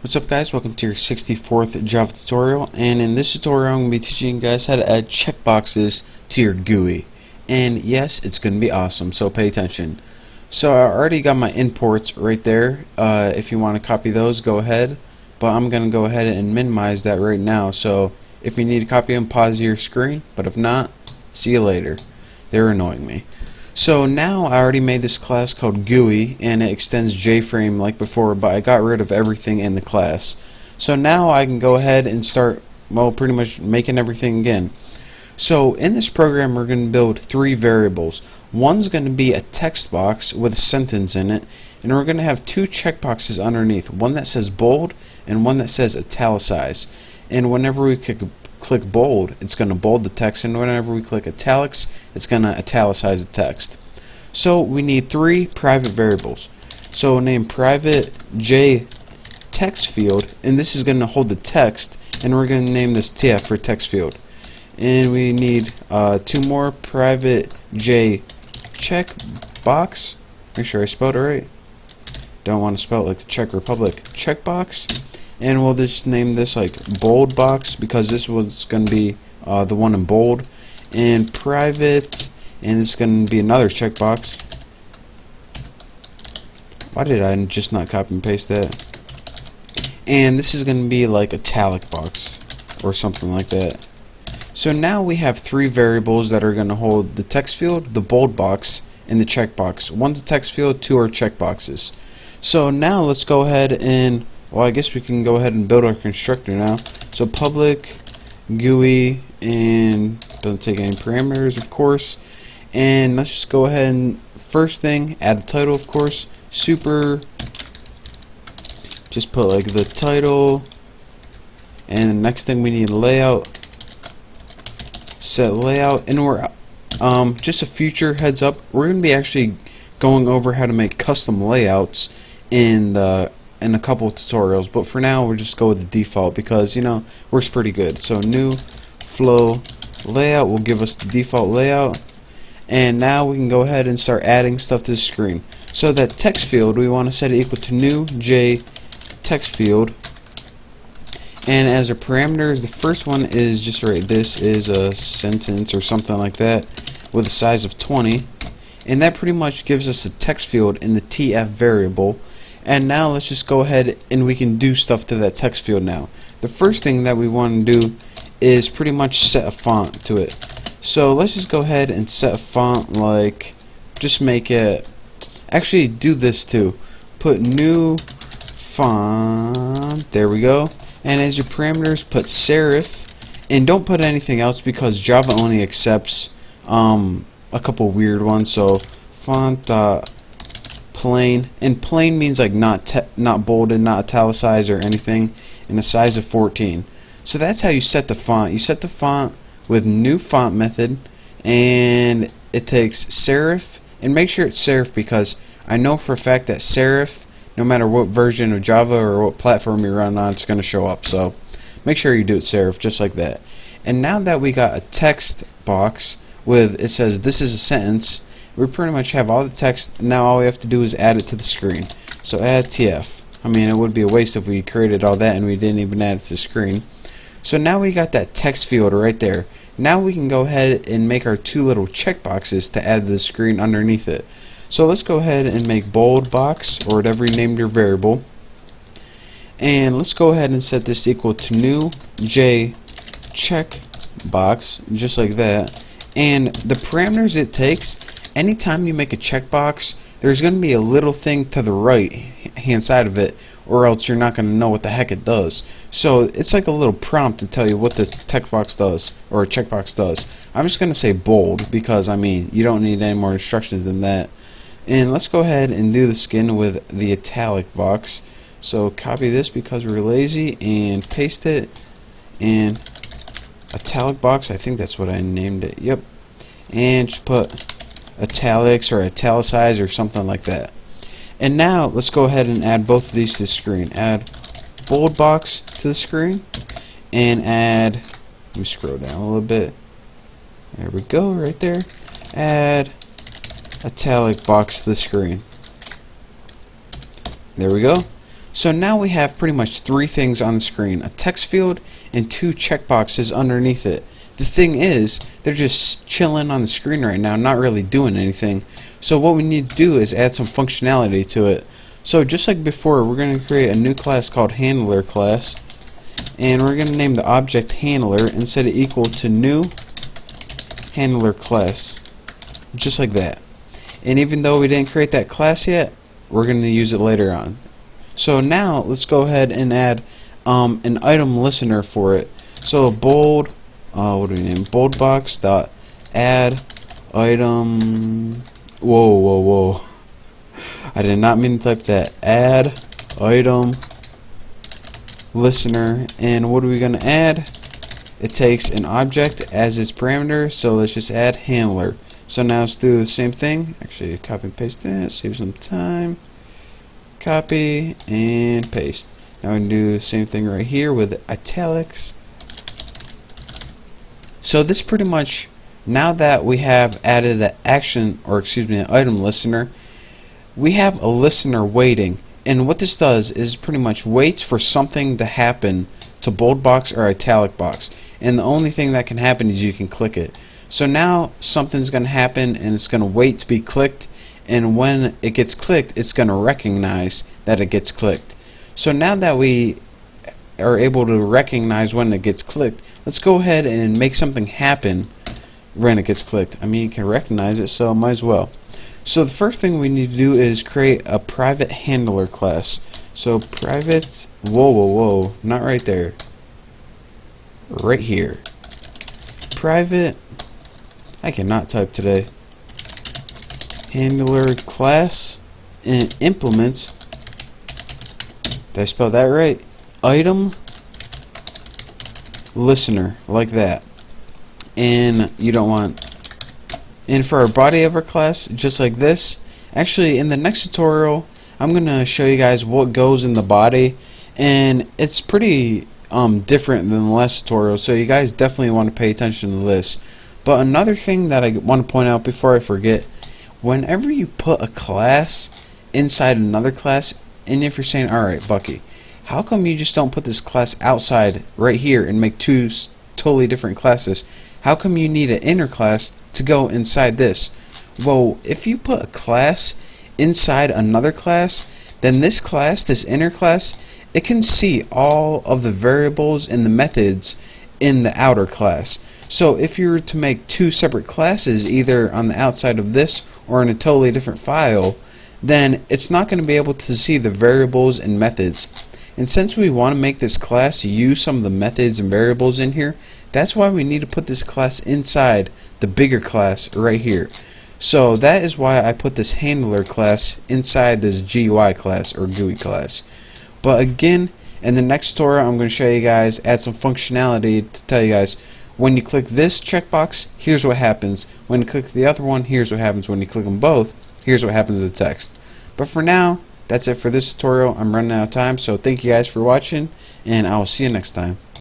What's up, guys? Welcome to your 64th Java tutorial, and in this tutorial I'm going to be teaching you guys how to add checkboxes to your GUI. And yes, it's going to be awesome, so pay attention. So I already got my imports right there. If you want to copy those, go ahead, but I'm going to go ahead and minimize that right now. So if you need to copy them, pause your screen, but if not, see you later. They're annoying me. So now I already made this class called GUI, and it extends JFrame like before, but I got rid of everything in the class. So now I can go ahead and start, well, pretty much making everything again. So in this program we're going to build three variables. One's going to be a text box with a sentence in it, and we're going to have two checkboxes underneath, one that says bold and one that says italicize. And whenever we click bold, it's going to bold the text, and whenever we click italics, it's going to italicize the text. So we need three private variables. So we'll name private J text field, and this is going to hold the text, and we're going to name this TF for text field. And we need two more, private J checkbox. Make sure I spelled it right. Don't want to spell it like the Czech Republic. Checkbox. And we'll just name this like bold box, because this was going to be the one in bold. And private, and this is going to be another checkbox. Why did I just not copy and paste that? And this is going to be like italic box or something like that. So now we have three variables that are going to hold the text field, the bold box, and the checkbox. One's a text field, two are checkboxes. So now let's go ahead and, well, I guess we can go ahead and build our constructor now. So public GUI, and doesn't take any parameters, of course. And let's just go ahead and, first thing, add a title, of course. Super, just put like the title. And the next thing, we need layout. Set layout, and we're just a future heads up, we're going to be actually going over how to make custom layouts in a couple of tutorials, but for now we'll just go with the default, because, you know, works pretty good. So new flow layout will give us the default layout, and now we can go ahead and start adding stuff to the screen. So that text field, we want to set it equal to new J text field. And as our parameters, the first one is just right, this is a sentence or something like that with a size of 20, and that pretty much gives us a text field in the TF variable. And now let's just go ahead and we can do stuff to that text field now. The first thing that we want to do is pretty much set a font to it. So let's just go ahead and set a font, like, just make it, actually do this too, put new font, there we go. And as your parameters, put serif, and don't put anything else, because Java only accepts a couple weird ones. So font plain, and plain means like not bolded, not italicized or anything, and a size of 14. So that's how you set the font. You set the font with new font method, and it takes serif, and make sure it's serif, because I know for a fact that serif, no matter what version of Java or what platform you run on, it's going to show up. So make sure you do it serif, just like that. And now that we got a text box with, it says this is a sentence, we pretty much have all the text. Now all we have to do is add it to the screen. So add TF. I mean, it would be a waste if we created all that and we didn't even add it to the screen. So now we got that text field right there. Now we can go ahead and make our two little checkboxes to add to the screen underneath it. So let's go ahead and make bold box, or whatever you named your variable, and let's go ahead and set this equal to new J checkbox, just like that. And the parameters it takes, anytime you make a checkbox, there's going to be a little thing to the right hand side of it, or else you're not going to know what the heck it does. So it's like a little prompt to tell you what this text box does, or a checkbox does. I'm just going to say bold, because I mean, you don't need any more instructions than that. And let's go ahead and do the skin with the italic box. So copy this because we're lazy, and paste it, and italic box, I think that's what I named it, yep. And just put italics or italicize or something like that. And now let's go ahead and add both of these to the screen. Add bold box to the screen, and add, let me scroll down a little bit, there we go, right there. Add italic box to the screen. There we go. So now we have pretty much three things on the screen: a text field and two checkboxes underneath it. The thing is, they're just chilling on the screen right now, not really doing anything. So what we need to do is add some functionality to it. So just like before, we're going to create a new class called handler class, and we're going to name the object handler and set it equal to new handler class, just like that. And even though we didn't create that class yet, we're going to use it later on. So now let's go ahead and add an item listener for it. So bold, what do we name? Bold box dot add item. Whoa! I did not mean to type that. Add item listener, and what are we gonna add? It takes an object as its parameter, so let's just add handler. So now let's do the same thing. Actually, copy and paste that, save some time. Copy and paste. Now we can do the same thing right here with italics. So this pretty much, now that we have added an action, or excuse me, an item listener, we have a listener waiting. And what this does is pretty much waits for something to happen to bold box or italic box. And the only thing that can happen is you can click it. So now something's going to happen and it's going to wait to be clicked. And when it gets clicked, it's going to recognize that it gets clicked. So now that we are able to recognize when it gets clicked, let's go ahead and make something happen when it gets clicked. I mean, you can recognize it, so might as well. So the first thing we need to do is create a private handler class. So private, whoa, not right there, right here. Private, I cannot type today. Handler class, and implements, did I spell that right? Item listener, like that. And you don't want, and for our body of our class, just like this. Actually, in the next tutorial, I'm gonna show you guys what goes in the body, and it's pretty different than the last tutorial, so you guys definitely want to pay attention to this. But another thing that I want to point out before I forget, whenever you put a class inside another class, and if you're saying, alright Bucky, how come you just don't put this class outside right here and make two totally different classes? How come you need an inner class to go inside this? Well, if you put a class inside another class, then this class, this inner class, it can see all of the variables and the methods in the outer class. So if you were to make two separate classes, either on the outside of this or in a totally different file, then it's not going to be able to see the variables and methods. And since we want to make this class use some of the methods and variables in here, that's why we need to put this class inside the bigger class right here. So that is why I put this handler class inside this GUI class or GUI class. But again, in the next tutorial, I'm going to show you guys, add some functionality to tell you guys, when you click this checkbox, here's what happens. When you click the other one, here's what happens. When you click them both, here's what happens to the text. But for now, that's it for this tutorial. I'm running out of time, so thank you guys for watching, and I will see you next time.